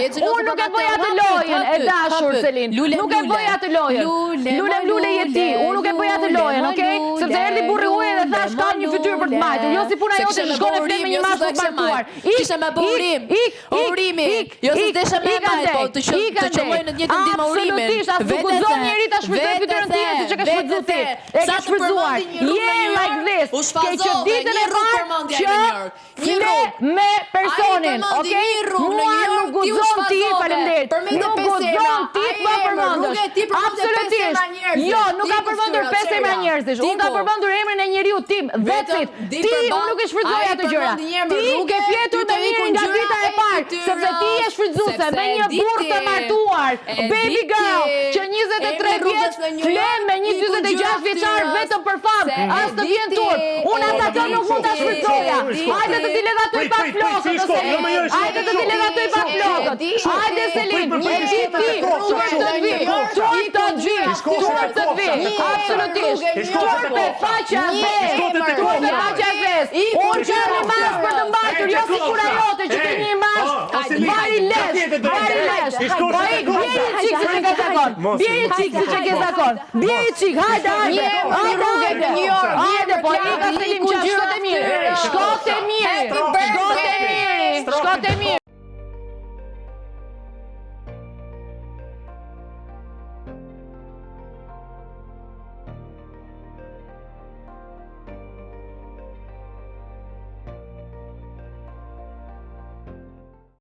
Unë nuk e bëj atë lojën e dashur Selin. Nuk e bëj atë lojën. Lule je ti. Unë nuk e bëj atë lojën, okay? Sepse erdhi burri huaj dhe thash kam një fytyrë për të mbajtur. Jo si puna jote shkon e flet me një mashkull të martuar. Kisha më bë urim. Urimi. Jo se desha më mbaj, po të qelloj në të njëjtën ditë me urimin. Absolutisht, as nuk guzon njeri ta shfrytëzoj fytyrën time siç e ke shfrytzuar ti. E ke shfrytzuar. Yeah like this. Ke që ditën e parë që me personin, okay? Mua nuk guzon ti, faleminderit. Nuk guzon ti pa përmendur. Absolutisht. Jo, nuk ka përmendur 5 emra njerëzish. Unë ka përmendur emrin e njeriu tim, vetit. Ti unë nuk e shfrytëzoj ato gjëra. Ti ke fjetur me mirë nga dita e parë, sepse ti je shfrytëzuese me një burr të martuar, baby girl, që 23 vjeç flen me një 46 vjeçar vetëm për famë. As të vjen turp. Unë ata nuk mund ta shfrytëzoja. Hajde të dilet aty pa flokët, hajde të dilet aty pa flokët. Hajde Selin, e di ti, turp të vi, absolutisht. Turp e faqja zez. Unë që rimash për të mbajtur, jo si kura jote që ke një imash, vari lesh. Bjeri qik si që ke zakon. Bjeri qik, hajde. Hajde, po i ka Selin qa shkote mirë.